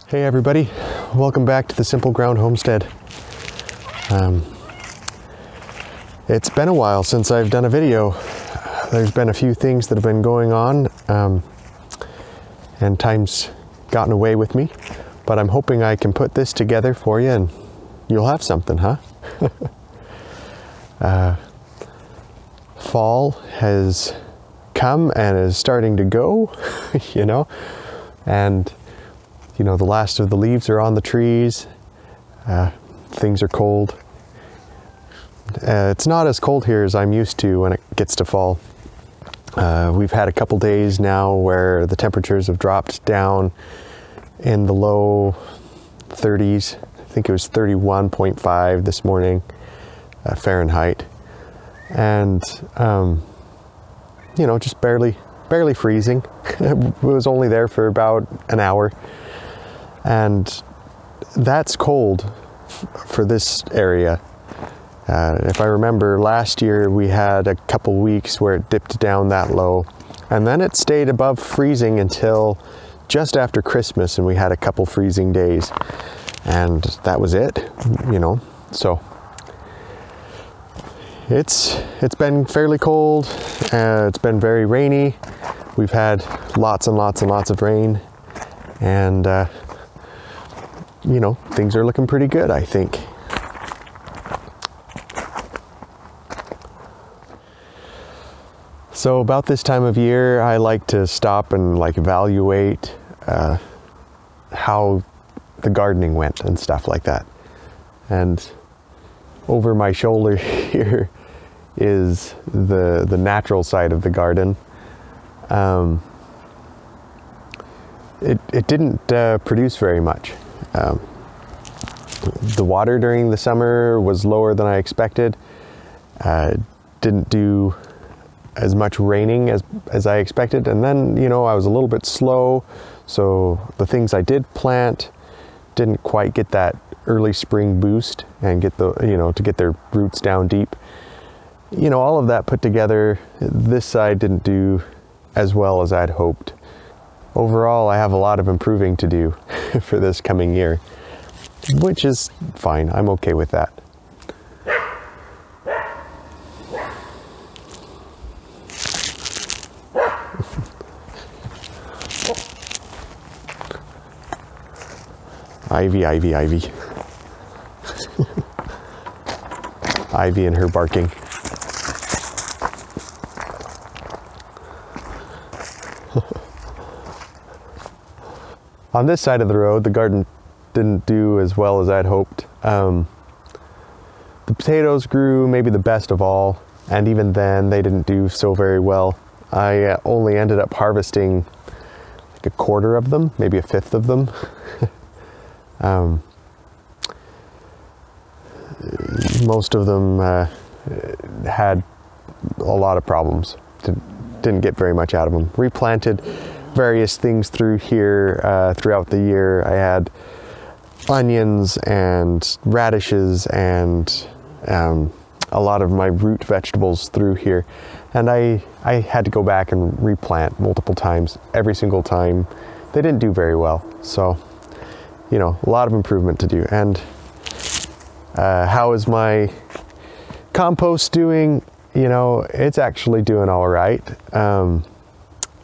Hey everybody, welcome back to the Simple Ground Homestead. It's been a while since I've done a video. There's been a few things that have been going on and time's gotten away with me, but I'm hoping I can put this together for you and you'll have something, huh? Fall has come and is starting to go, you know, and you know, the last of the leaves are on the trees. Things are cold. It's not as cold here as I'm used to when it gets to fall. We've had a couple days now where the temperatures have dropped down in the low 30s. I think it was 31.5 this morning, Fahrenheit. And, you know, just barely freezing. It was only there for about an hour. And that's cold for this area. If I remember last year, we had a couple weeks where it dipped down that low, and then it stayed above freezing until just after Christmas, and we had a couple freezing days, and that was it, you know. So it's been fairly cold. It's been very rainy. We've had lots and lots and lots of rain, and you know, things are looking pretty good, I think. So about this time of year, I like to stop and like evaluate how the gardening went and stuff like that. And over my shoulder here is the natural side of the garden. It didn't produce very much. The water during the summer was lower than I expected. Didn't do as much raining as I expected, and then, you know, I was a little bit slow, so the things I did plant didn't quite get that early spring boost and get the, you know, to get their roots down deep. You know, all of that put together, this side didn't do as well as I'd hoped. Overall, I have a lot of improving to do for this coming year, which is fine. I'm okay with that. Ivy, Ivy, Ivy. Ivy and her barking. On this side of the road, the garden didn't do as well as I'd hoped. The potatoes grew maybe the best of all, and even then they didn't do so very well. I only ended up harvesting like a quarter of them, maybe a fifth of them. Most of them had a lot of problems. Didn't get very much out of them. Replanted various things through here throughout the year. I had onions and radishes and a lot of my root vegetables through here, and I had to go back and replant multiple times. Every single time they didn't do very well, so you know, a lot of improvement to do. And how is my compost doing? You know, it's actually doing all right.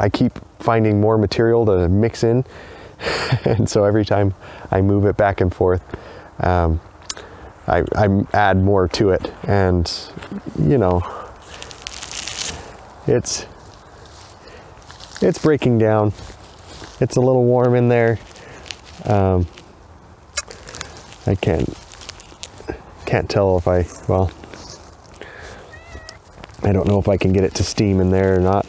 I keep finding more material to mix in, and so every time I move it back and forth, I add more to it, and you know, it's breaking down. It's a little warm in there. I can't tell if well, I don't know if I can get it to steam in there or not,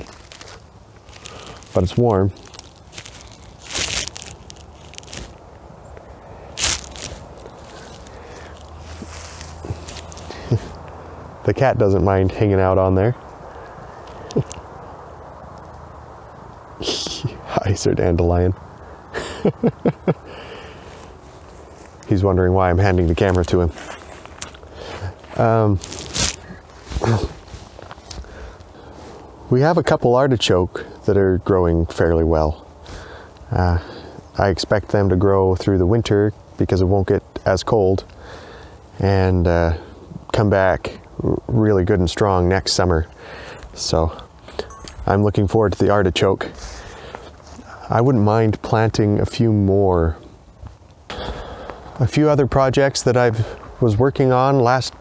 but it's warm. The cat doesn't mind hanging out on there. Hi, Sir Dandelion. He's wondering why I'm handing the camera to him. We have a couple artichoke that are growing fairly well. I expect them to grow through the winter because it won't get as cold, and come back really good and strong next summer. So I'm looking forward to the artichoke. I wouldn't mind planting a few more. A few other projects that I was working on last,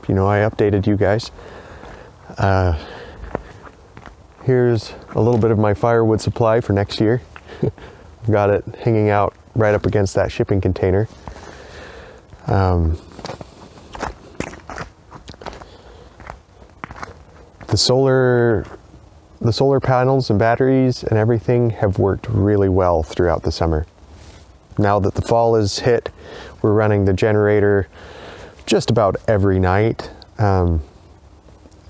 I updated you guys. Here's a little bit of my firewood supply for next year. I've got it hanging out right up against that shipping container. The solar panels and batteries and everything have worked really well throughout the summer. Now that the fall is hit, we're running the generator just about every night.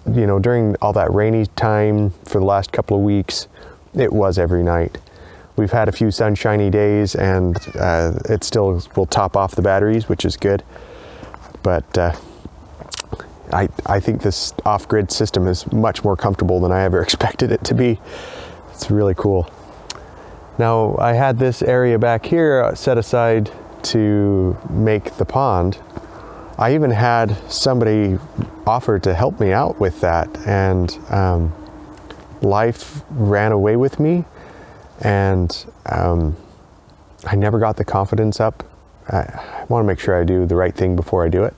During all that rainy time for the last couple of weeks, it was every night. We've had a few sunshiny days, and it still will top off the batteries, which is good. But I think this off-grid system is much more comfortable than I ever expected it to be. It's really cool. Now, I had this area back here set aside to make the pond. I even had somebody offer to help me out with that, and life ran away with me, and I never got the confidence up. I want to make sure I do the right thing before I do it,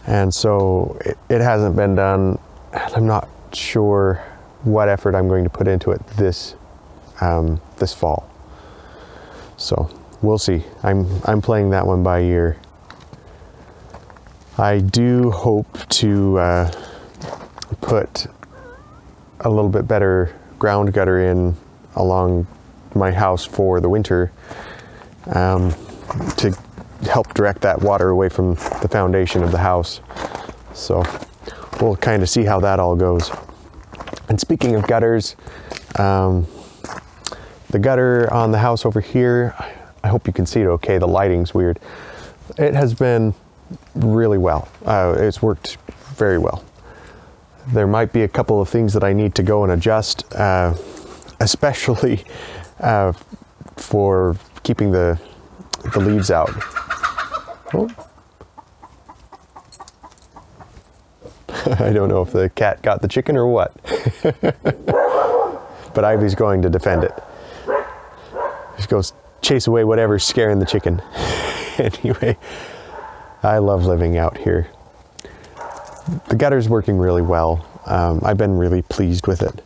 and so it hasn't been done. I'm not sure what effort I'm going to put into it this fall, so we'll see. I'm playing that one by ear. I do hope to put a little bit better ground gutter in along my house for the winter, to help direct that water away from the foundation of the house. So we'll kind of see how that all goes. And speaking of gutters, the gutter on the house over here, I hope you can see it okay. The lighting's weird. It has been really well. It's worked very well. There might be a couple of things that I need to go and adjust, especially for keeping the leaves out. Oh. I don't know if the cat got the chicken or what. But Ivy's going to defend it. Just goes chase away whatever's scaring the chicken. Anyway, I love living out here. The gutter's working really well. I've been really pleased with it.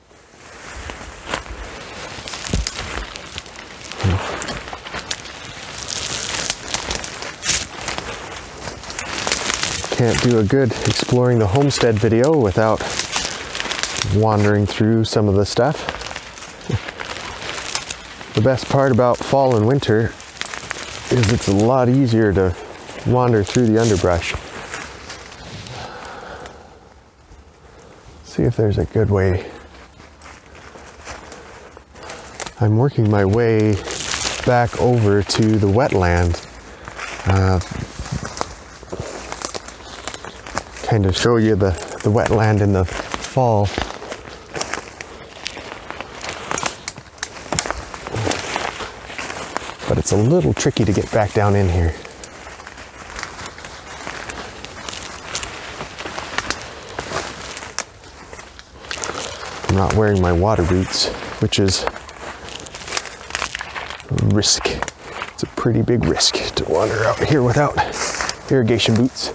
Can't do a good exploring the homestead video without wandering through some of the stuff. The best part about fall and winter is it's a lot easier to wander through the underbrush. See if there's a good way. I'm working my way back over to the wetland. Kind of show you the wetland in the fall. But it's a little tricky to get back down in here. I'm not wearing my water boots, which is a risk. It's a pretty big risk to wander out here without irrigation boots.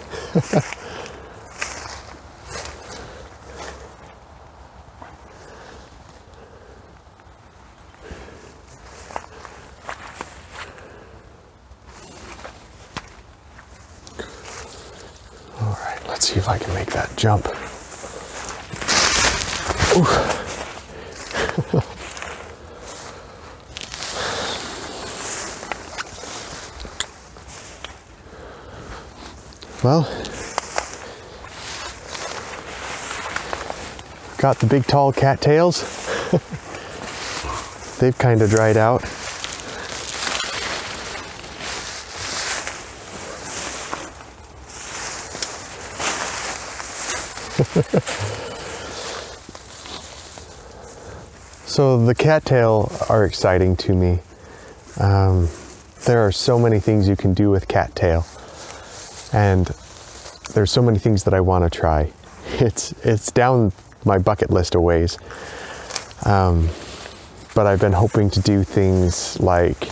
All right, let's see if I can make that jump. Well, got the big tall cattails. They've kind of dried out. So the cattail are exciting to me. There are so many things you can do with cattail, and there's so many things that I want to try. It's down my bucket list a ways, but I've been hoping to do things like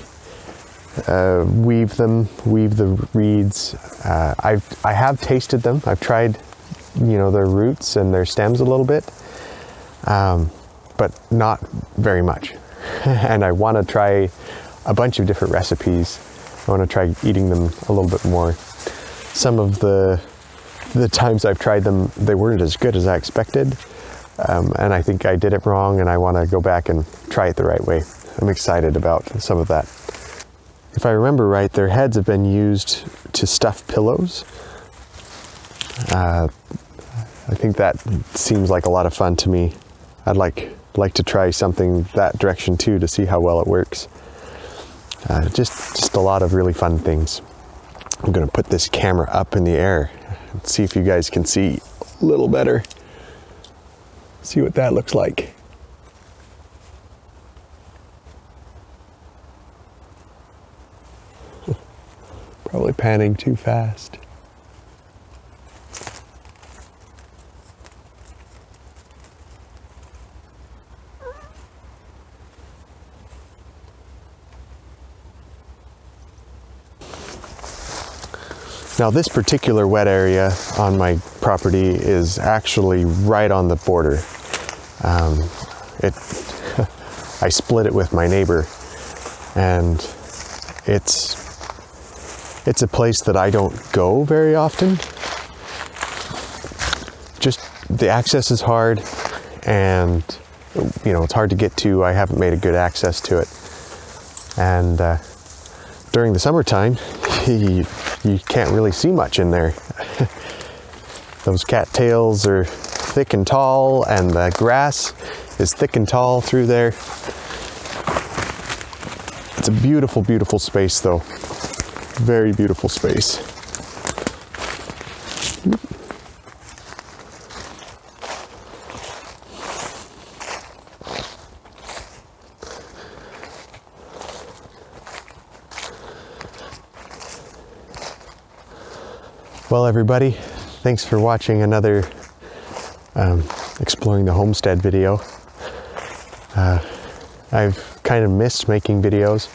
weave the reeds. I have tasted them. I've tried, you know, their roots and their stems a little bit, but not very much. And I want to try a bunch of different recipes. I want to try eating them a little bit more. Some of the times I've tried them, they weren't as good as I expected, and I think I did it wrong, and I want to go back and try it the right way. I'm excited about some of that. If I remember right, their heads have been used to stuff pillows. I think that seems like a lot of fun to me. I'd like to try something that direction too, to see how well it works. Just a lot of really fun things. I'm gonna put this camera up in the air and see if you guys can see a little better. See what that looks like. Probably panning too fast. Now this particular wet area on my property is actually right on the border. I split it with my neighbor, and it's a place that I don't go very often. Just the access is hard, and you know, it's hard to get to. I haven't made a good access to it, and during the summertime, you can't really see much in there. Those cattails are thick and tall, and the grass is thick and tall through there. It's a beautiful, beautiful space though. Very beautiful space. Well, everybody, thanks for watching another Exploring the Homestead video. I've kind of missed making videos.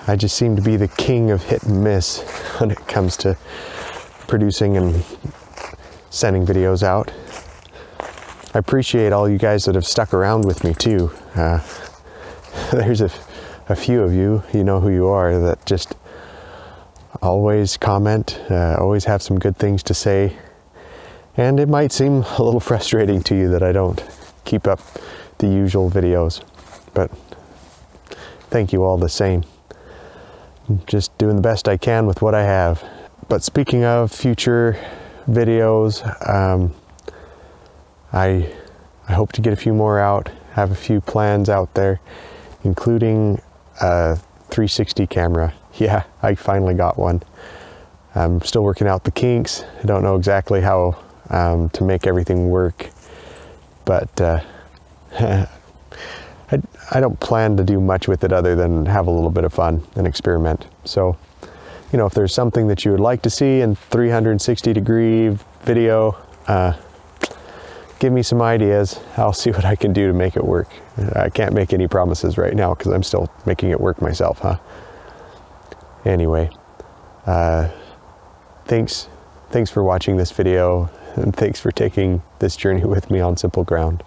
I just seem to be the king of hit and miss when it comes to producing and sending videos out. I appreciate all you guys that have stuck around with me too. There's a few of you, you know who you are, that just always comment, always have some good things to say. And it might seem a little frustrating to you that I don't keep up the usual videos, but thank you all the same. I'm just doing the best I can with what I have. But speaking of future videos, I hope to get a few more out, have a few plans out there, including a 360 camera. Yeah, I finally got one. I'm still working out the kinks. I don't know exactly how to make everything work, but I don't plan to do much with it other than have a little bit of fun and experiment. So, you know, if there's something that you would like to see in 360-degree video, give me some ideas. I'll see what I can do to make it work. I can't make any promises right now because I'm still making it work myself, huh? Anyway, thanks for watching this video, and thanks for taking this journey with me on Simple Ground.